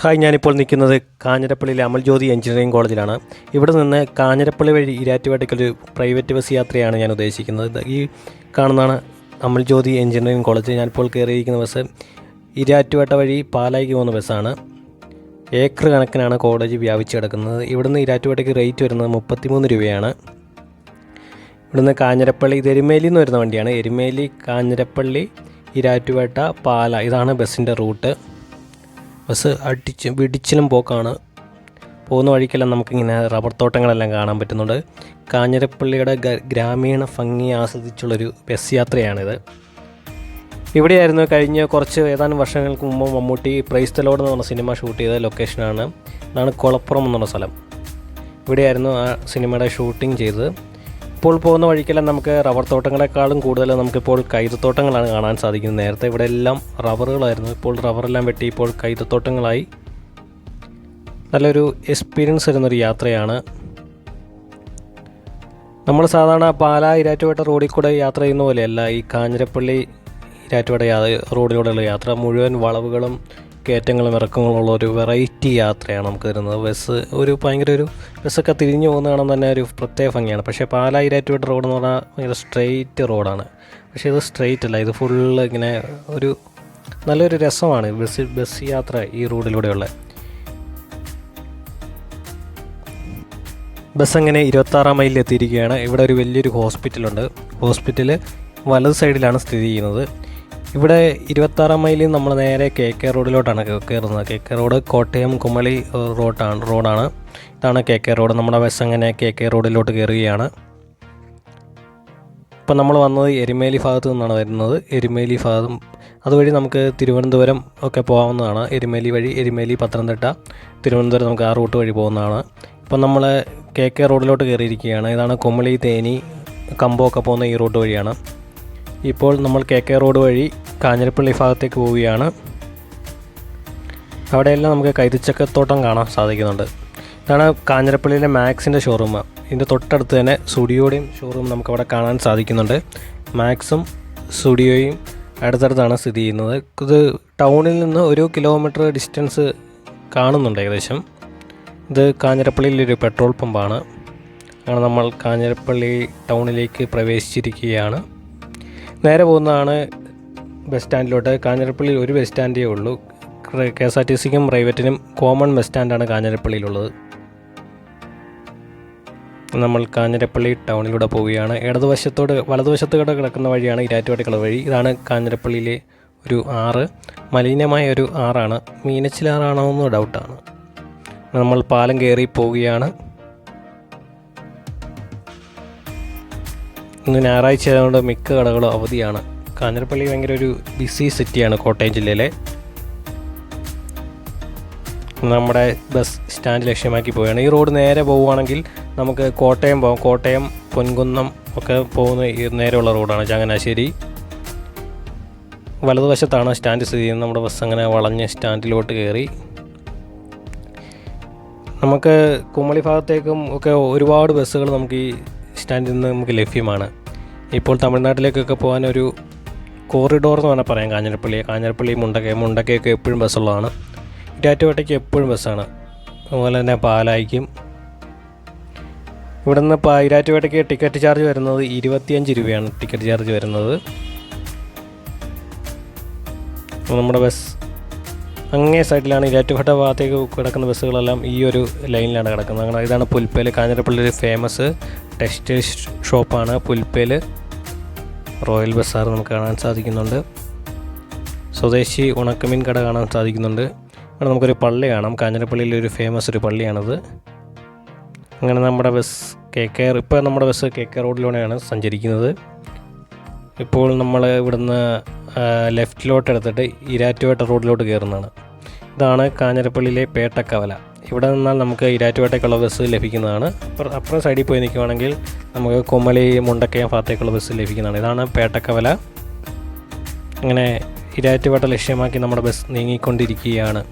Hi, ഞാനിപ്പോൾ നിൽക്കുന്നത് കാഞ്ഞിരപ്പള്ളിയിലെ Amal Jyothi engineering കോളേജിലാണ്. ഇവിടെ നിന്ന് കാഞ്ഞിരപ്പള്ളി വഴി ഈരാറ്റുപേട്ടയ്ക്കൊരു പ്രൈവറ്റ് ബസ് യാത്രയാണ് ഞാൻ ഉദ്ദേശിക്കുന്നത്. ഈ കാണുന്നതാണ് അമൽജ്യോതി എഞ്ചിനീയറിംഗ് കോളേജ്. ഞാനിപ്പോൾ കയറിയിരിക്കുന്ന ബസ് ഈരാറ്റുപേട്ട വഴി പാലായിക്ക് പോകുന്ന ബസ്സാണ്. ഏക്കർ കണക്കിനാണ് കോളേജ് വ്യാപിച്ച് കിടക്കുന്നത്. ഇവിടുന്ന് ഈരാറ്റുപേട്ടയ്ക്ക് റേറ്റ് വരുന്നത് 33 രൂപയാണ്. ഇവിടുന്ന് കാഞ്ഞിരപ്പള്ളി, ഇത് എരുമേലിയിൽ നിന്ന് വരുന്ന വണ്ടിയാണ്. എരുമേലി, കാഞ്ഞിരപ്പള്ളി, ഈരാറ്റുപേട്ട, പാല, ഇതാണ് ബസ്സിൻ്റെ റൂട്ട്. ബസ് പിടിച്ചിലും പോക്കാണ്. പോകുന്ന വഴിക്കെല്ലാം നമുക്കിങ്ങനെ റബ്ബർ തോട്ടങ്ങളെല്ലാം കാണാൻ പറ്റുന്നുണ്ട്. കാഞ്ഞിരപ്പള്ളിയുടെ ഗ്രാമീണ ഭംഗി ആസ്വദിച്ചുള്ളൊരു ബസ് യാത്രയാണിത്. ഇവിടെയായിരുന്നു കഴിഞ്ഞ ഏതാനും വർഷങ്ങൾക്ക് മുമ്പ് മമ്മൂട്ടി പ്രൈസ് ദി ലോർഡ് എന്ന് പറഞ്ഞ സിനിമ ഷൂട്ട് ചെയ്ത ലൊക്കേഷനാണ്. ഇതാണ് കുളപ്പുറം എന്നുള്ള സ്ഥലം. ഇവിടെയായിരുന്നു ആ സിനിമയുടെ ഷൂട്ടിംഗ് ചെയ്തത്. ഇപ്പോൾ പോകുന്ന വഴിക്കെല്ലാം നമുക്ക് റബ്ബർ തോട്ടങ്ങളെക്കാളും കൂടുതൽ നമുക്കിപ്പോൾ കൈതത്തോട്ടങ്ങളാണ് കാണാൻ സാധിക്കുന്നത്. നേരത്തെ ഇവിടെ എല്ലാം റബ്ബറുകളായിരുന്നു. ഇപ്പോൾ റബ്ബറെല്ലാം വെട്ടി ഇപ്പോൾ കൈതത്തോട്ടങ്ങളായി. നല്ലൊരു എക്സ്പീരിയൻസ് തരുന്നൊരു യാത്രയാണ്. നമ്മൾ സാധാരണ പാലാ ഈരാറ്റുപേട്ട റോഡിൽ കൂടെ യാത്ര ചെയ്യുന്ന പോലെയല്ല ഈ കാഞ്ഞിരപ്പള്ളി ഈരാറ്റുപേട്ട റോഡിലൂടെയുള്ള യാത്ര. മുഴുവൻ വളവുകളും കയറ്റങ്ങളും ഇറക്കങ്ങളും ഉള്ള ഒരു വെറൈറ്റി യാത്രയാണ് നമുക്ക് തരുന്നത്. ഭയങ്കര ഒരു ബസ്സൊക്കെ തിരിഞ്ഞു പോകുന്ന കാണാൻ തന്നെ ഒരു പ്രത്യേക ഭംഗിയാണ്. പക്ഷേ പാലാ ഈരാറ്റുപേട്ട റോഡ് എന്ന് പറഞ്ഞാൽ ഭയങ്കര സ്ട്രെയിറ്റ് റോഡാണ്. പക്ഷേ ഇത് സ്ട്രെയിറ്റ് അല്ല, ഇത് ഫുള്ള് ഇങ്ങനെ ഒരു നല്ലൊരു രസമാണ് ബസ് യാത്ര ഈ റോഡിലൂടെയുള്ള. ബസ് അങ്ങനെ 26-ാം മൈലിൽ എത്തിയിരിക്കുകയാണ്. ഇവിടെ ഒരു വലിയൊരു ഹോസ്പിറ്റലുണ്ട്. ഹോസ്പിറ്റൽ വലത് സൈഡിലാണ് സ്ഥിതി ചെയ്യുന്നത്. ഇവിടെ 26-ാം മൈലിൽ നമ്മൾ നേരെ KK റോഡിലോട്ടാണ് കയറുന്നത്. KK റോഡ് കോട്ടയം കുമളി റോഡാണ്. ഇതാണ് KK റോഡ്. നമ്മുടെ ബസ് അങ്ങനെ KK റോഡിലോട്ട് കയറുകയാണ്. ഇപ്പം നമ്മൾ വന്നത് എരുമേലി ഭാഗത്തു നിന്നാണ് വരുന്നത്. എരുമേലി ഭാഗം അതുവഴി നമുക്ക് തിരുവനന്തപുരം ഒക്കെ പോകാവുന്നതാണ്. എരുമേലി വഴി എരുമേലി, പത്തനംതിട്ട, തിരുവനന്തപുരം നമുക്ക് ആ റൂട്ട് വഴി പോകുന്നതാണ്. ഇപ്പം നമ്മൾ KK റോഡിലോട്ട് കയറിയിരിക്കുകയാണ്. ഇതാണ് കുമളി, തേനി, കമ്പമൊക്കെ പോകുന്ന ഈ റൂട്ട് വഴിയാണ്. ഇപ്പോൾ നമ്മൾ KK റോഡ് വഴി കാഞ്ഞിരപ്പള്ളി ഭാഗത്തേക്ക് പോവുകയാണ്. അവിടെയെല്ലാം നമുക്ക് കൈതച്ചക്കത്തോട്ടം കാണാൻ സാധിക്കുന്നുണ്ട്. ഇതാണ് കാഞ്ഞിരപ്പള്ളിയിലെ മാക്സിൻ്റെ ഷോറൂം. ഇതിൻ്റെ തൊട്ടടുത്ത് തന്നെ സ്റ്റുഡിയോയുടെയും ഷോറൂം നമുക്കവിടെ കാണാൻ സാധിക്കുന്നുണ്ട്. മാക്സും സ്റ്റുഡിയോയും അടുത്തടുത്താണ് സ്ഥിതി ചെയ്യുന്നത്. ഇത് ടൗണിൽ നിന്ന് 1 കിലോമീറ്റർ ഡിസ്റ്റൻസ് കാണുന്നുണ്ട് ഏകദേശം. ഇത് കാഞ്ഞിരപ്പള്ളിയിലൊരു പെട്രോൾ പമ്പാണ്. അങ്ങനെ നമ്മൾ കാഞ്ഞിരപ്പള്ളി ടൗണിലേക്ക് പ്രവേശിച്ചിരിക്കുകയാണ്. നേരെ പോകുന്നതാണ് ബസ് സ്റ്റാൻഡിലോട്ട്. കാഞ്ഞിരപ്പള്ളിയിൽ ഒരു ബസ് സ്റ്റാൻഡേ ഉള്ളൂ. KSRTCക്കും പ്രൈവറ്റിനും കോമൺ ബസ് സ്റ്റാൻഡാണ് കാഞ്ഞിരപ്പള്ളിയിലുള്ളത്. നമ്മൾ കാഞ്ഞിരപ്പള്ളി ടൗണിലൂടെ പോവുകയാണ്. വലതുവശത്തോടെ കിടക്കുന്ന വഴിയാണ് ഈരാറ്റുപേട്ട വഴി. ഇതാണ് കാഞ്ഞിരപ്പള്ളിയിലെ ഒരു ആറ്, മലിനമായ ഒരു ആറാണ്. മീനച്ചിലാറാണോ എന്ന് ഡൗട്ടാണ്. നമ്മൾ പാലം കയറി പോവുകയാണ്. ഇന്ന് ഞായറാഴ്ച ആയതുകൊണ്ട് മിക്ക കടകളും അവധിയാണ്. കാഞ്ഞിരപ്പള്ളി ഭയങ്കര ഒരു ബിസി സിറ്റിയാണ് കോട്ടയം ജില്ലയിലെ. നമ്മുടെ ബസ് സ്റ്റാൻഡ് ലക്ഷ്യമാക്കി പോവുകയാണ്. ഈ റോഡ് നേരെ പോവുകയാണെങ്കിൽ നമുക്ക് കോട്ടയം പോകാം. കോട്ടയം, പൊൻകുന്നം ഒക്കെ പോകുന്ന നേരെയുള്ള റോഡാണ്. ചങ്ങനാശ്ശേരി വലതുവശത്താണ് സ്റ്റാൻഡ് സ്ഥിതി ചെയ്യുന്നത്. നമ്മുടെ ബസ് അങ്ങനെ വളഞ്ഞ് സ്റ്റാൻഡിലോട്ട് കയറി. നമുക്ക് കുമളി ഭാഗത്തേക്കും ഒക്കെ ഒരുപാട് ബസ്സുകൾ നമുക്ക് ഈ സ്റ്റാൻഡിൽ നിന്ന് നമുക്ക് ലഭ്യമാണ്. ഇപ്പോൾ തമിഴ്നാട്ടിലേക്കൊക്കെ പോകാൻ ഒരു കോറിഡോർ എന്ന് പറഞ്ഞാൽ പറയാം കാഞ്ഞിരപ്പള്ളി, മുണ്ടക്കയൊക്കെ എപ്പോഴും ബസ്സുള്ളതാണ്. ഈരാറ്റുപേട്ടയ്ക്ക് എപ്പോഴും ബസ്സാണ്. അതുപോലെ തന്നെ പാലായിക്കും. ഇവിടെ നിന്ന് ഈരാറ്റുപേട്ടയ്ക്ക് ടിക്കറ്റ് ചാർജ് വരുന്നത് 25 രൂപയാണ് ടിക്കറ്റ് ചാർജ് വരുന്നത്. നമ്മുടെ ബസ് അങ്ങേ സൈഡിലാണ്. ഈരാറ്റുപേട്ട ഭാഗത്തേക്ക് കിടക്കുന്ന ബസ്സുകളെല്ലാം ഈ ഒരു ലൈനിലാണ് കിടക്കുന്നത്. അങ്ങനെ ഇതാണ് പുൽപ്പേൽ. കാഞ്ഞിരപ്പള്ളി ഒരു ഫേമസ് ടെക്സ്റ്റൈൽ ഷോപ്പാണ് പുൽപ്പേൽ. റോയൽ ബസാർ നമുക്ക് കാണാൻ സാധിക്കുന്നുണ്ട്. സ്വദേശി ഉണക്കമീൻ കട കാണാൻ സാധിക്കുന്നുണ്ട്. അവിടെ നമുക്കൊരു പള്ളി കാണാം. കാഞ്ഞിരപ്പള്ളിയിലൊരു ഫേമസ് ഒരു പള്ളിയാണത്. അങ്ങനെ നമ്മുടെ ബസ് ഇപ്പോൾ നമ്മുടെ ബസ് KK റോഡിലൂടെയാണ് സഞ്ചരിക്കുന്നത്. ഇപ്പോൾ നമ്മൾ ഇവിടുന്ന് ലെഫ്റ്റിലോട്ട് എടുത്തിട്ട് ഈരാറ്റുപേട്ട റോഡിലോട്ട് കയറുന്നതാണ്. ഇതാണ് കാഞ്ഞിരപ്പള്ളിയിലെ പേട്ടക്കവല. ഇവിടെ നിന്നാൽ നമുക്ക് ഈരാറ്റുപേട്ടയ്ക്കുള്ള ബസ് ലഭിക്കുന്നതാണ്. അപ്പുറം സൈഡിൽ പോയി നിൽക്കുകയാണെങ്കിൽ നമുക്ക് കുമളി, മുണ്ടക്കയം ഭാഗത്തേക്കുള്ള ബസ് ലഭിക്കുന്നതാണ്. ഇതാണ് പേട്ടക്കവല. അങ്ങനെ ഈരാറ്റുപേട്ട ലക്ഷ്യമാക്കി നമ്മുടെ ബസ് നീങ്ങിക്കൊണ്ടിരിക്കുകയാണ്.